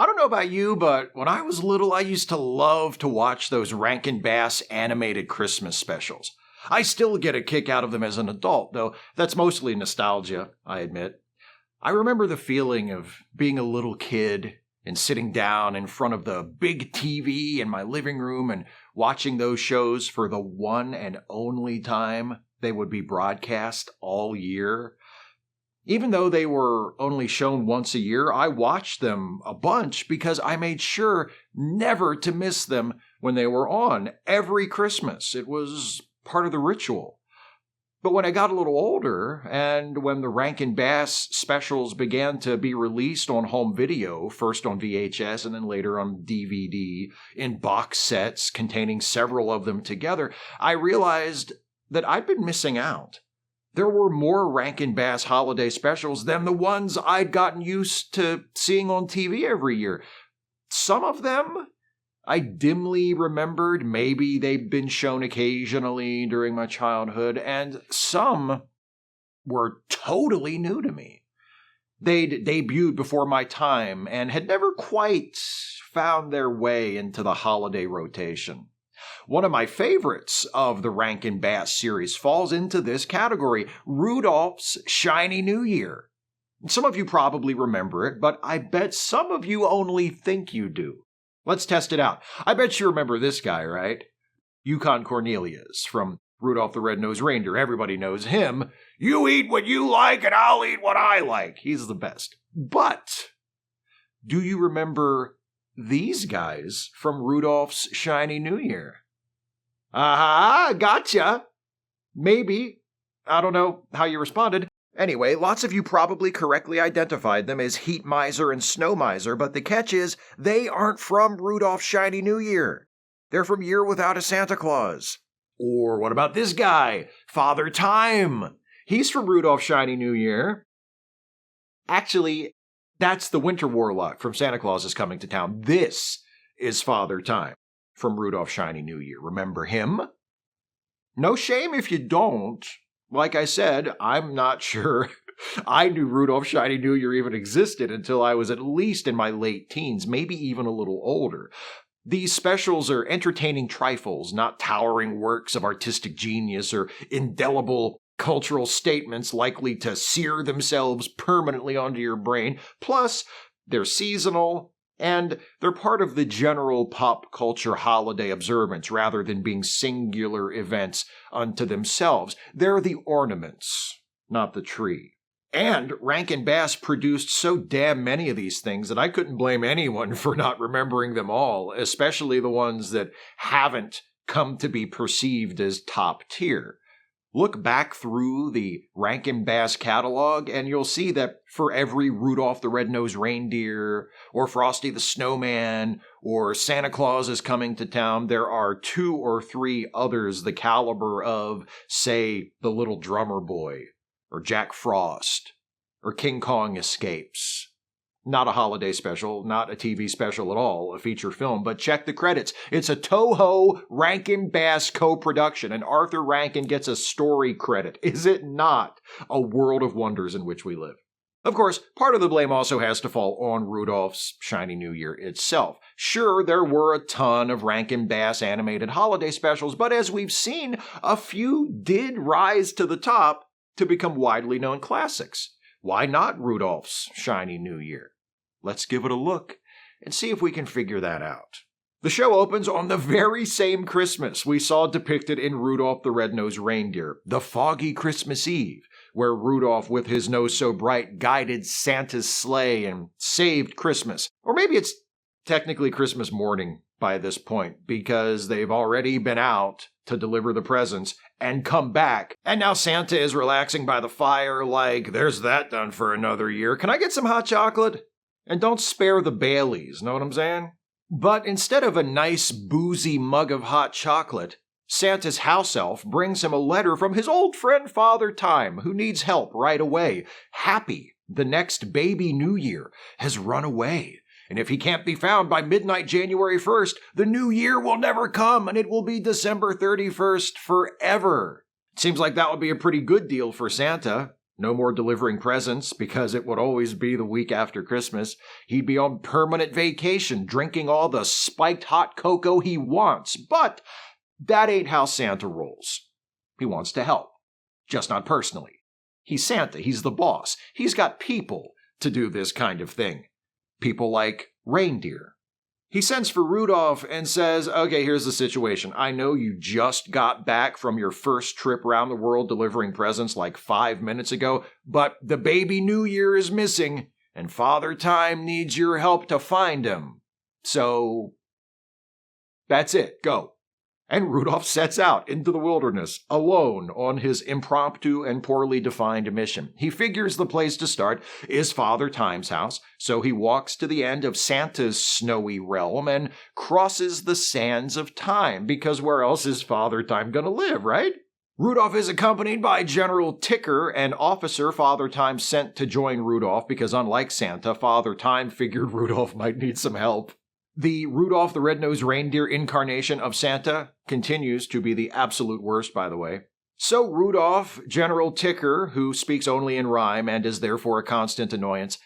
I don't know about you, but when I was little, I used to love to watch those Rankin Bass animated Christmas specials. I still get a kick out of them as an adult, though that's mostly nostalgia, I admit. I remember the feeling of being a little kid and sitting down in front of the big TV in my living room and watching those shows for the one and only time they would be broadcast all year. Even though they were only shown once a year, I watched them a bunch because I made sure never to miss them when they were on every Christmas. It was part of the ritual. But when I got a little older, and when the Rankin Bass specials began to be released on home video, first on VHS and then later on DVD, in box sets containing several of them together, I realized that I'd been missing out. There were more Rankin Bass holiday specials than the ones I'd gotten used to seeing on TV every year. Some of them I dimly remembered, maybe they'd been shown occasionally during my childhood, and some were totally new to me. They'd debuted before my time and had never quite found their way into the holiday rotation. One of my favorites of the Rankin Bass series falls into this category, Rudolph's Shiny New Year. Some of you probably remember it, but I bet some of you only think you do. Let's test it out. I bet you remember this guy, right? Yukon Cornelius from Rudolph the Red-Nosed Reindeer. Everybody knows him. You eat what you like and I'll eat what I like. He's the best. But do you remember these guys from Rudolph's Shiny New Year? Aha, gotcha. Maybe. I don't know how you responded. Anyway, lots of you probably correctly identified them as Heat Miser and Snow Miser, but the catch is, they aren't from Rudolph's Shiny New Year. They're from Year Without a Santa Claus. Or what about this guy, Father Time? He's from Rudolph's Shiny New Year. Actually, that's the Winter Warlock from Santa Claus is Coming to Town. This is Father Time from Rudolph's Shiny New Year. Remember him? No shame if you don't. Like I said, I'm not sure I knew Rudolph's Shiny New Year even existed until I was at least in my late teens, maybe even a little older. These specials are entertaining trifles, not towering works of artistic genius or indelible cultural statements likely to sear themselves permanently onto your brain. Plus, they're seasonal, and they're part of the general pop culture holiday observance rather than being singular events unto themselves. They're the ornaments, not the tree. And Rankin Bass produced so damn many of these things that I couldn't blame anyone for not remembering them all, especially the ones that haven't come to be perceived as top tier. Look back through the Rankin Bass catalog, and you'll see that for every Rudolph the Red-Nosed Reindeer, or Frosty the Snowman, or Santa Claus is Coming to Town, there are 2 or 3 others the caliber of, say, The Little Drummer Boy, or Jack Frost, or King Kong Escapes. Not a holiday special, not a TV special at all, a feature film, but check the credits. It's a Toho Rankin Bass co-production, and Arthur Rankin gets a story credit. Is it not a world of wonders in which we live? Of course, part of the blame also has to fall on Rudolph's Shiny New Year itself. Sure, there were a ton of Rankin Bass animated holiday specials, but as we've seen, a few did rise to the top to become widely known classics. Why not Rudolph's Shiny New Year? Let's give it a look and see if we can figure that out. The show opens on the very same Christmas we saw depicted in Rudolph the Red-Nosed Reindeer, the foggy Christmas Eve, where Rudolph with his nose so bright guided Santa's sleigh and saved Christmas. Or maybe it's technically Christmas morning by this point, because they've already been out to deliver the presents and come back, and now Santa is relaxing by the fire like, there's that done for another year. Can I get some hot chocolate? And don't spare the Baileys, know what I'm saying? But instead of a nice boozy mug of hot chocolate, Santa's house elf brings him a letter from his old friend Father Time, who needs help right away. Happy, the next baby New Year has run away. And if he can't be found by midnight January 1st, the new year will never come, and it will be December 31st forever. Seems like that would be a pretty good deal for Santa. No more delivering presents, because it would always be the week after Christmas. He'd be on permanent vacation, drinking all the spiked hot cocoa he wants. But that ain't how Santa rolls. He wants to help, just not personally. He's Santa, he's the boss. He's got people to do this kind of thing. People like reindeer. He sends for Rudolph and says, okay, here's the situation. I know you just got back from your first trip around the world delivering presents like 5 minutes ago, but the baby New Year is missing, and Father Time needs your help to find him. So, that's it. Go. And Rudolph sets out into the wilderness, alone on his impromptu and poorly defined mission. He figures the place to start is Father Time's house, so he walks to the end of Santa's snowy realm and crosses the sands of time, because where else is Father Time gonna live, right? Rudolph is accompanied by General Ticker, an officer Father Time sent to join Rudolph because, unlike Santa, Father Time figured Rudolph might need some help. The Rudolph the Red-Nosed Reindeer incarnation of Santa continues to be the absolute worst, by the way. So Rudolph, General Ticker, who speaks only in rhyme and is therefore a constant annoyance,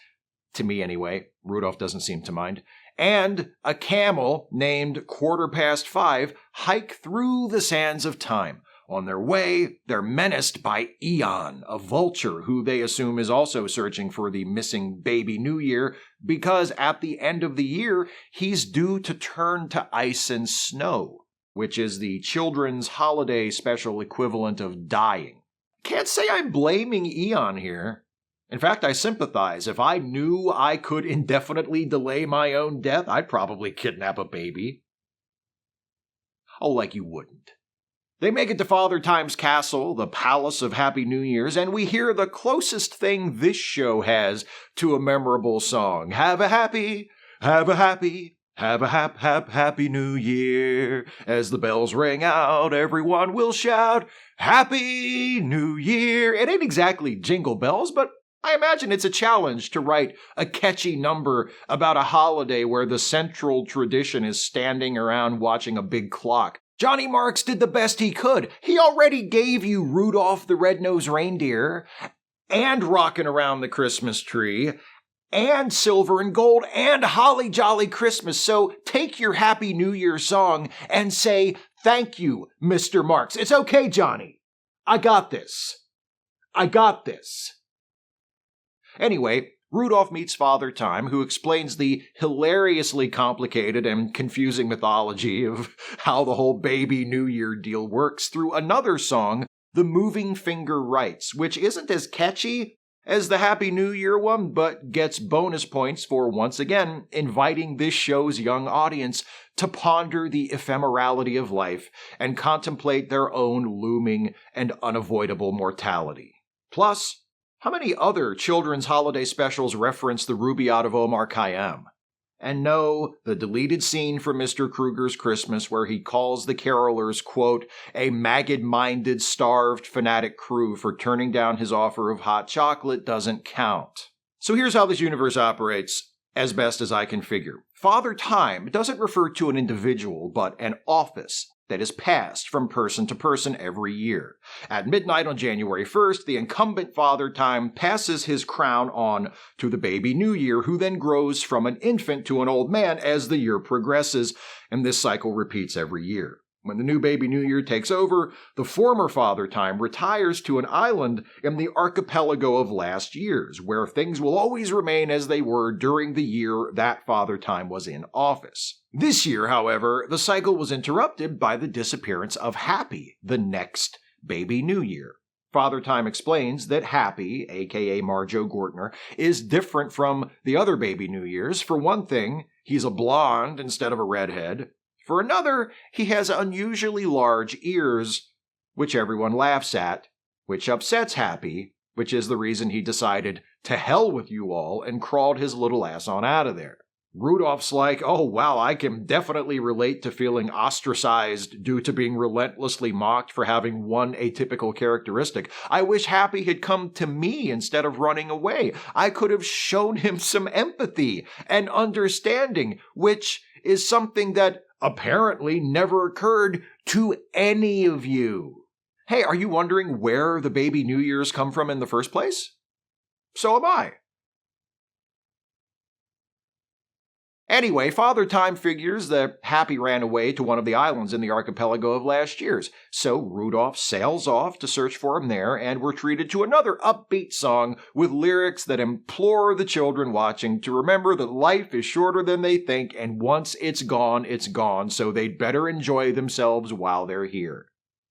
to me anyway, Rudolph doesn't seem to mind, and a camel named Quarter Past 5 hike through the sands of time. On their way, they're menaced by Eon, a vulture who they assume is also searching for the missing baby New Year, because at the end of the year, he's due to turn to ice and snow, which is the children's holiday special equivalent of dying. Can't say I'm blaming Eon here. In fact, I sympathize. If I knew I could indefinitely delay my own death, I'd probably kidnap a baby. Oh, like you wouldn't. They make it to Father Time's castle, the Palace of Happy New Year's, and we hear the closest thing this show has to a memorable song. Have a happy happy New Year. As the bells ring out, everyone will shout, Happy New Year. It ain't exactly Jingle Bells, but I imagine it's a challenge to write a catchy number about a holiday where the central tradition is standing around watching a big clock. Johnny Marks did the best he could. He already gave you Rudolph the Red-Nosed Reindeer, and Rockin' Around the Christmas Tree, and Silver and Gold, and Holly Jolly Christmas. So take your Happy New Year song and say, thank you, Mr. Marks. It's okay, Johnny. I got this. Anyway, Rudolph meets Father Time, who explains the hilariously complicated and confusing mythology of how the whole baby New Year deal works through another song, The Moving Finger Rites, which isn't as catchy as the Happy New Year one, but gets bonus points for once again inviting this show's young audience to ponder the ephemerality of life and contemplate their own looming and unavoidable mortality. Plus, how many other children's holiday specials reference the Rubaiyat of Omar Khayyam? And no, the deleted scene from Mr. Kruger's Christmas where he calls the carolers, quote, a maggot-minded, starved, fanatic crew for turning down his offer of hot chocolate doesn't count. So here's how this universe operates, as best as I can figure. Father Time doesn't refer to an individual, but an office that is passed from person to person every year. At midnight on January 1st, the incumbent Father Time passes his crown on to the baby New Year, who then grows from an infant to an old man as the year progresses, and this cycle repeats every year. When the new baby New Year takes over, the former Father Time retires to an island in the archipelago of last years, where things will always remain as they were during the year that Father Time was in office. This year, however, the cycle was interrupted by the disappearance of Happy, the next baby New Year. Father Time explains that Happy, aka Marjo Gortner, is different from the other baby New Years. For one thing, he's a blonde instead of a redhead. For another, he has unusually large ears, which everyone laughs at, which upsets Happy, which is the reason he decided to hell with you all and crawled his little ass on out of there. Rudolph's like, oh wow, I can definitely relate to feeling ostracized due to being relentlessly mocked for having one atypical characteristic. I wish Happy had come to me instead of running away. I could have shown him some empathy and understanding, which is something that apparently never occurred to any of you. Hey, are you wondering where the baby New Year's come from in the first place? So am I. Anyway, Father Time figures that Happy ran away to one of the islands in the archipelago of last year's, so Rudolph sails off to search for him there, and we're treated to another upbeat song with lyrics that implore the children watching to remember that life is shorter than they think, and once it's gone, so they'd better enjoy themselves while they're here.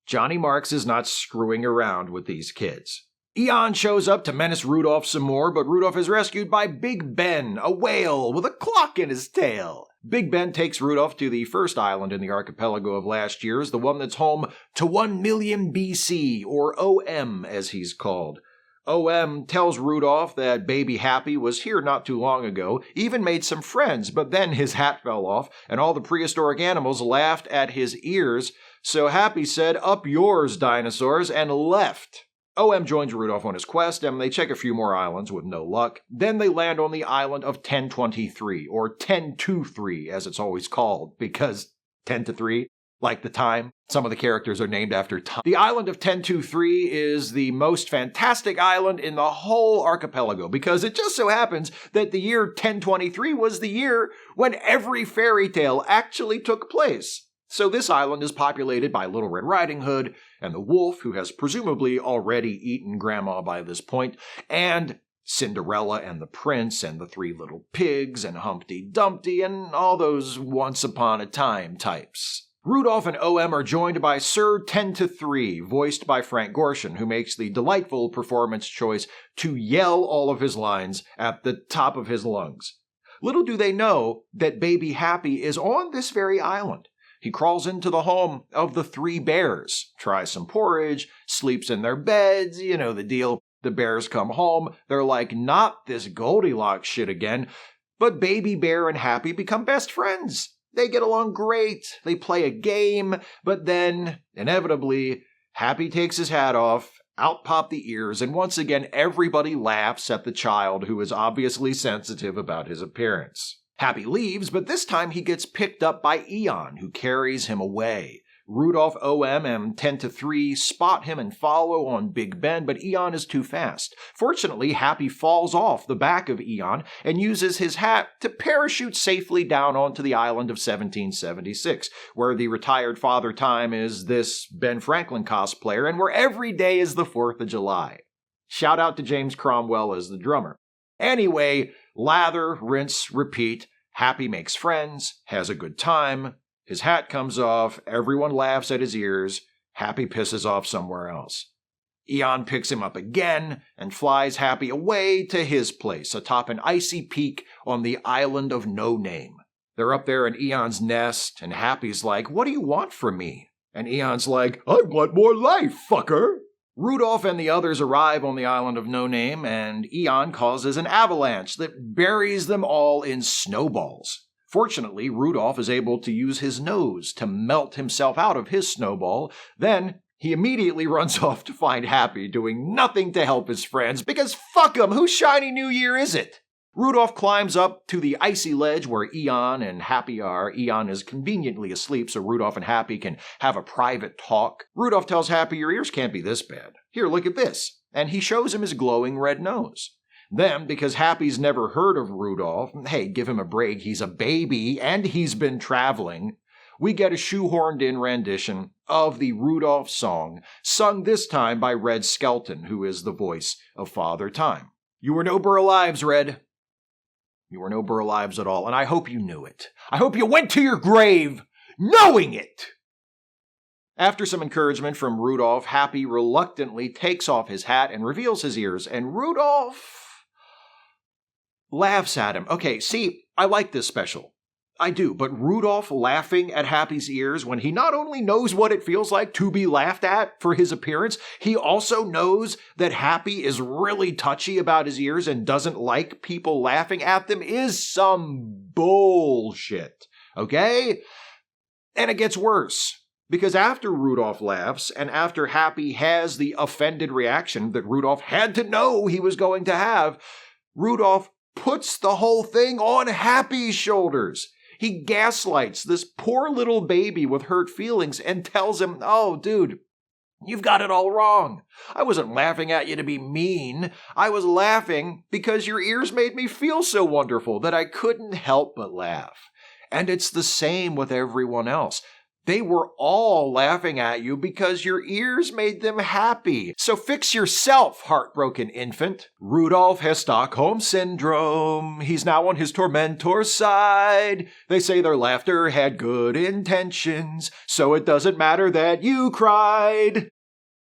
Johnny Marks is not screwing around with these kids. Eon shows up to menace Rudolph some more, but Rudolph is rescued by Big Ben, a whale with a clock in his tail. Big Ben takes Rudolph to the first island in the archipelago of last year's, the one that's home to 1 million BC, or OM as he's called. OM tells Rudolph that baby Happy was here not too long ago, even made some friends, but then his hat fell off, and all the prehistoric animals laughed at his ears, so Happy said, "Up yours, dinosaurs," and left. OM joins Rudolph on his quest, and they check a few more islands with no luck. Then they land on the island of 1023, or 1023 as it's always called, because 10 to 3, like the time. Some of the characters are named after time. The island of 1023 is the most fantastic island in the whole archipelago, because it just so happens that the year 1023 was the year when every fairy tale actually took place. So this island is populated by Little Red Riding Hood, and the wolf, who has presumably already eaten Grandma by this point, and Cinderella and the prince, and the 3 little pigs, and Humpty Dumpty, and all those once upon a time types. Rudolph and OM are joined by Sir 10-3, voiced by Frank Gorshin, who makes the delightful performance choice to yell all of his lines at the top of his lungs. Little do they know that baby Happy is on this very island. He crawls into the home of the 3 bears, tries some porridge, sleeps in their beds, you know the deal. The bears come home, they're like, not this Goldilocks shit again, but Baby Bear and Happy become best friends. They get along great, they play a game, but then, inevitably, Happy takes his hat off, out pop the ears, and once again everybody laughs at the child who is obviously sensitive about his appearance. Happy leaves, but this time he gets picked up by Eon, who carries him away. Rudolph, OM, and 10-3 spot him and follow on Big Ben, but Eon is too fast. Fortunately, Happy falls off the back of Eon and uses his hat to parachute safely down onto the island of 1776, where the retired Father Time is this Ben Franklin cosplayer, and where every day is the 4th of July. Shout out to James Cromwell as the drummer. Anyway, lather, rinse, repeat. Happy makes friends, has a good time. His hat comes off, everyone laughs at his ears. Happy pisses off somewhere else. Eon picks him up again and flies Happy away to his place atop an icy peak on the island of No Name. They're up there in Eon's nest, and Happy's like, "What do you want from me?" And Eon's like, "I want more life, fucker!" Rudolph and the others arrive on the island of No Name, and Eon causes an avalanche that buries them all in snowballs. Fortunately, Rudolph is able to use his nose to melt himself out of his snowball. Then he immediately runs off to find Happy, doing nothing to help his friends, because fuck 'em, whose shiny new year is it? Rudolph climbs up to the icy ledge where Eon and Happy are. Eon is conveniently asleep, so Rudolph and Happy can have a private talk. Rudolph tells Happy, "Your ears can't be this bad. Here, look at this." And he shows him his glowing red nose. Then, because Happy's never heard of Rudolph, hey, give him a break, he's a baby, and he's been traveling, we get a shoehorned-in rendition of the Rudolph song, sung this time by Red Skelton, who is the voice of Father Time. You were no burl lives, Red. You were no burl lives at all, and I hope you knew it. I hope you went to your grave knowing it! After some encouragement from Rudolph, Happy reluctantly takes off his hat and reveals his ears, and Rudolph laughs at him. Okay, see, I like this special. I do, but Rudolph laughing at Happy's ears when he not only knows what it feels like to be laughed at for his appearance, he also knows that Happy is really touchy about his ears and doesn't like people laughing at them is some bullshit, okay? And it gets worse, because after Rudolph laughs and after Happy has the offended reaction that Rudolph had to know he was going to have, Rudolph puts the whole thing on Happy's shoulders. He gaslights this poor little baby with hurt feelings and tells him, "Oh, dude, You've got it all wrong. I wasn't laughing at you to be mean. I was laughing because your ears made me feel so wonderful that I couldn't help but laugh. And it's the same with everyone else. They were all laughing at you because your ears made them happy. So fix yourself, heartbroken infant. Rudolph has Stockholm Syndrome. He's now on his tormentor's side. They say their laughter had good intentions, so it doesn't matter that you cried.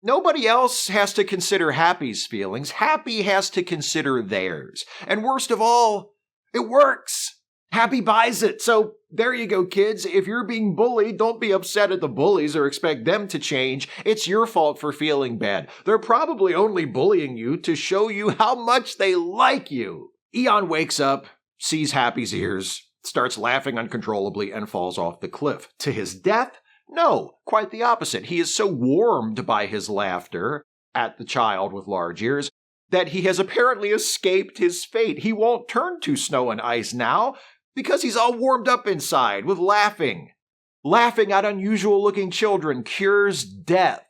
Nobody else has to consider Happy's feelings. Happy has to consider theirs. And worst of all, it works. Happy buys it. So there you go, kids. If you're being bullied, don't be upset at the bullies or expect them to change. It's your fault for feeling bad. They're probably only bullying you to show you how much they like you. Eon wakes up, sees Happy's ears, starts laughing uncontrollably, and falls off the cliff. To his death? No, quite the opposite. He is so warmed by his laughter at the child with large ears that he has apparently escaped his fate. He won't turn to snow and ice now, because he's all warmed up inside with laughing. Laughing at unusual-looking children cures death.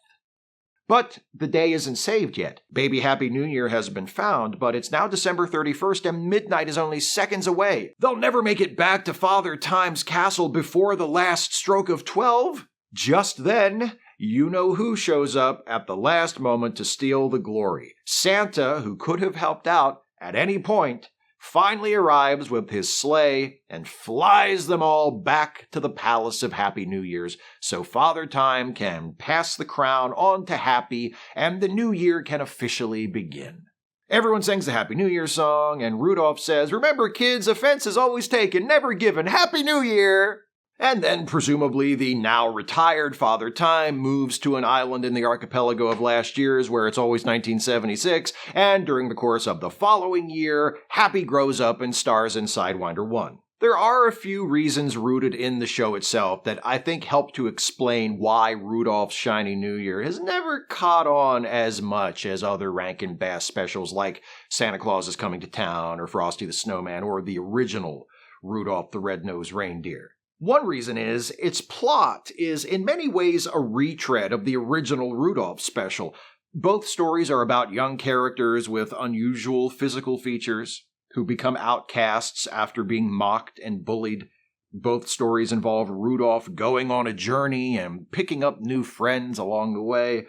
But the day isn't saved yet. Baby Happy New Year has been found, but it's now December 31st and midnight is only seconds away. They'll never make it back to Father Time's castle before the last stroke of 12. Just then, you know who shows up at the last moment to steal the glory. Santa, who could have helped out at any point, finally arrives with his sleigh and flies them all back to the Palace of Happy New Year's so Father Time can pass the crown on to Happy and the new year can officially begin. Everyone sings the Happy New Year song and Rudolph says, "Remember kids, offense is always taken, never given. Happy New Year!" And then, presumably, the now retired Father Time moves to an island in the archipelago of last year's where it's always 1976, and during the course of the following year, Happy grows up and stars in Sidewinder 1. There are a few reasons rooted in the show itself that I think help to explain why Rudolph's Shiny New Year has never caught on as much as other Rankin Bass specials like Santa Claus is Coming to Town or Frosty the Snowman or the original Rudolph the Red-Nosed Reindeer. One reason is its plot is in many ways a retread of the original Rudolph special. Both stories are about young characters with unusual physical features who become outcasts after being mocked and bullied. Both stories involve Rudolph going on a journey and picking up new friends along the way.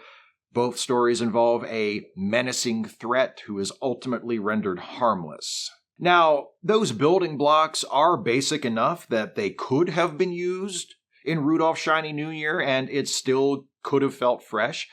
Both stories involve a menacing threat who is ultimately rendered harmless. Now, those building blocks are basic enough that they could have been used in Rudolph's Shiny New Year, and it still could have felt fresh.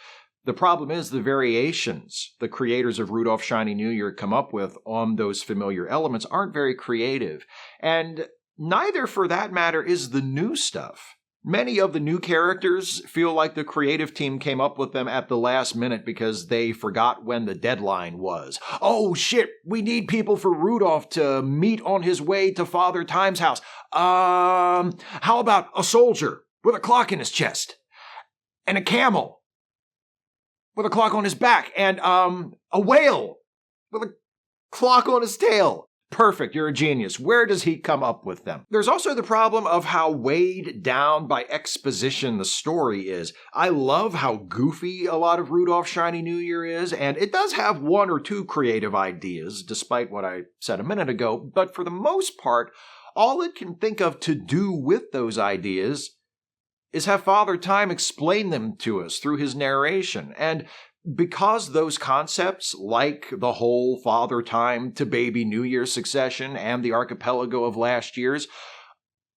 The problem is the variations the creators of Rudolph's Shiny New Year come up with on those familiar elements aren't very creative, and neither, for that matter, is the new stuff. Many of the new characters feel like the creative team came up with them at the last minute because they forgot when the deadline was. Oh shit, we need people for Rudolph to meet on his way to Father Time's house. How about a soldier with a clock in his chest? And a camel with a clock on his back? And a whale with a clock on his tail? Perfect, you're a genius. Where does he come up with them? There's also the problem of how weighed down by exposition the story is. I love how goofy a lot of Rudolph's Shiny New Year is, and it does have one or two creative ideas, despite what I said a minute ago, but for the most part, all it can think of to do with those ideas is have Father Time explain them to us through his narration, and because those concepts, like the whole Father Time to Baby New Year succession and the archipelago of last year's,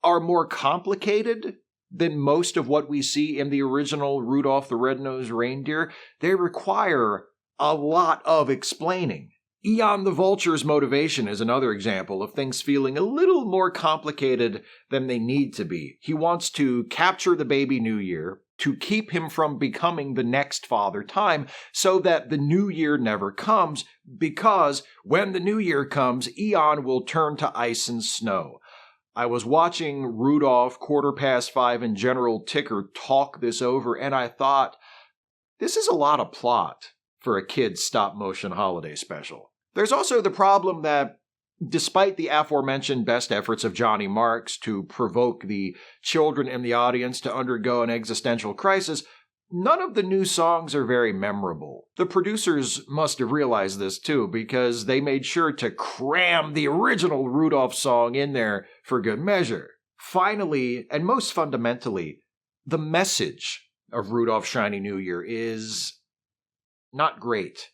are more complicated than most of what we see in the original Rudolph the Red-Nosed Reindeer, they require a lot of explaining. Eon the Vulture's motivation is another example of things feeling a little more complicated than they need to be. He wants to capture the Baby New Year, to keep him from becoming the next Father Time so that the new year never comes, because when the new year comes, Eon will turn to ice and snow. I was watching Rudolph, 5:15, and General Ticker talk this over, and I thought, this is a lot of plot for a kid's stop-motion holiday special. There's also the problem that despite the aforementioned best efforts of Johnny Marks to provoke the children in the audience to undergo an existential crisis, None of the new songs are very memorable. The producers must have realized this too, because they made sure to cram the original Rudolph song in there for good measure. Finally, and most fundamentally, the message of Rudolph's Shiny New Year is not great.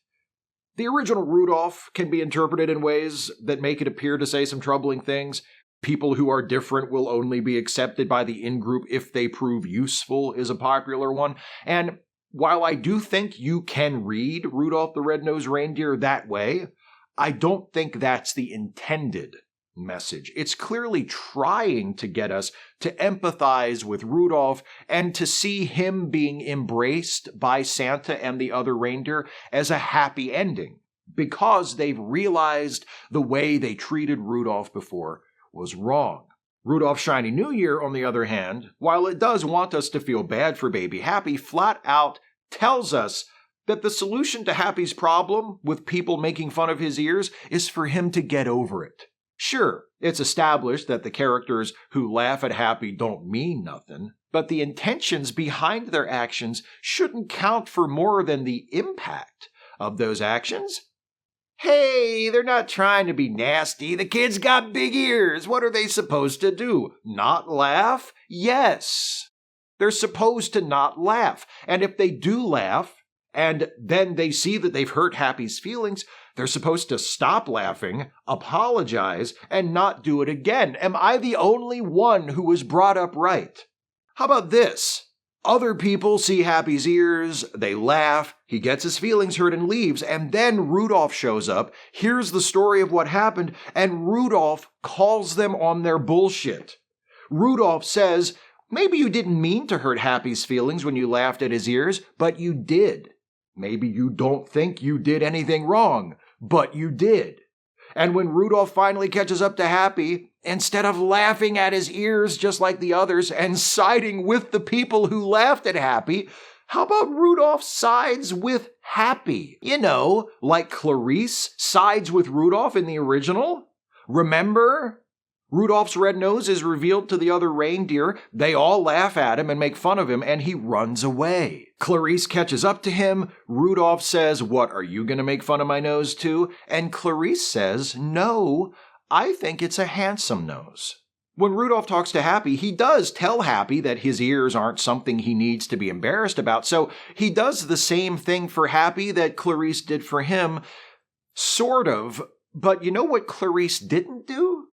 The original Rudolph can be interpreted in ways that make it appear to say some troubling things. People who are different will only be accepted by the in-group if they prove useful is a popular one. And while I do think you can read Rudolph the Red-Nosed Reindeer that way, I don't think that's the intended message. It's clearly trying to get us to empathize with Rudolph and to see him being embraced by Santa and the other reindeer as a happy ending, because they've realized the way they treated Rudolph before was wrong. Rudolph's Shiny New Year, on the other hand, while it does want us to feel bad for Baby Happy, flat out tells us that the solution to Happy's problem with people making fun of his ears is for him to get over it. Sure, it's established that the characters who laugh at Happy don't mean nothing, but the intentions behind their actions shouldn't count for more than the impact of those actions. Hey, they're not trying to be nasty. The kid's got big ears. What are they supposed to do? Not laugh? Yes. They're supposed to not laugh. And if they do laugh, and then they see that they've hurt Happy's feelings, they're supposed to stop laughing, apologize, and not do it again. Am I the only one who was brought up right? How about this? Other people see Happy's ears, they laugh, he gets his feelings hurt and leaves, and then Rudolph shows up, hears the story of what happened, and Rudolph calls them on their bullshit. Rudolph says, maybe you didn't mean to hurt Happy's feelings when you laughed at his ears, but you did. Maybe you don't think you did anything wrong, but you did. And when Rudolph finally catches up to Happy, instead of laughing at his ears just like the others and siding with the people who laughed at Happy, how about Rudolph sides with Happy? You know, like Clarice sides with Rudolph in the original. Remember? Rudolph's red nose is revealed to the other reindeer. They all laugh at him and make fun of him, and he runs away. Clarice catches up to him. Rudolph says, "What, are you going to make fun of my nose too?" And Clarice says, "No, I think it's a handsome nose." When Rudolph talks to Happy, he does tell Happy that his ears aren't something he needs to be embarrassed about, so he does the same thing for Happy that Clarice did for him, sort of. But you know what Clarice didn't do?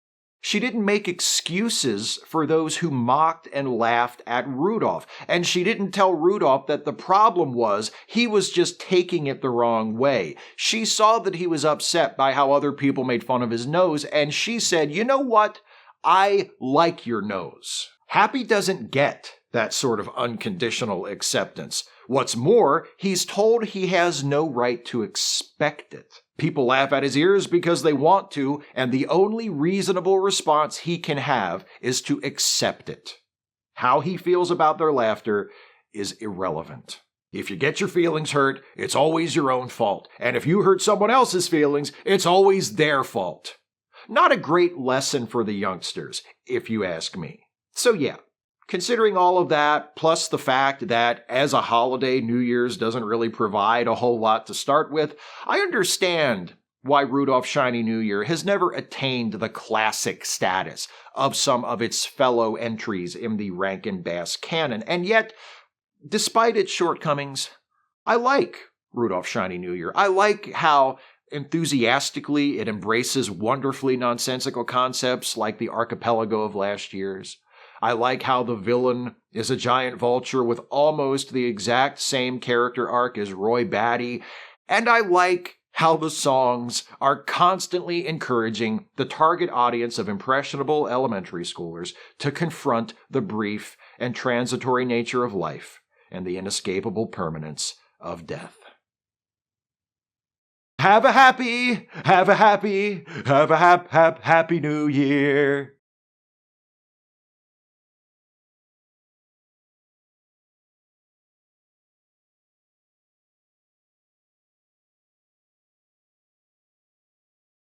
She didn't make excuses for those who mocked and laughed at Rudolph. And she didn't tell Rudolph that the problem was he was just taking it the wrong way. She saw that he was upset by how other people made fun of his nose, and she said, "You know what? I like your nose." Happy doesn't get that sort of unconditional acceptance. What's more, he's told he has no right to expect it. People laugh at his ears because they want to, and the only reasonable response he can have is to accept it. How he feels about their laughter is irrelevant. If you get your feelings hurt, it's always your own fault. And if you hurt someone else's feelings, it's always their fault. Not a great lesson for the youngsters, if you ask me. So yeah, considering all of that, plus the fact that as a holiday, New Year's doesn't really provide a whole lot to start with, I understand why Rudolph's Shiny New Year has never attained the classic status of some of its fellow entries in the Rankin Bass canon. And yet, despite its shortcomings, I like Rudolph's Shiny New Year. I like how enthusiastically it embraces wonderfully nonsensical concepts like the archipelago of last year's. I like how the villain is a giant vulture with almost the exact same character arc as Roy Batty, and I like how the songs are constantly encouraging the target audience of impressionable elementary schoolers to confront the brief and transitory nature of life and the inescapable permanence of death. Have a happy New Year.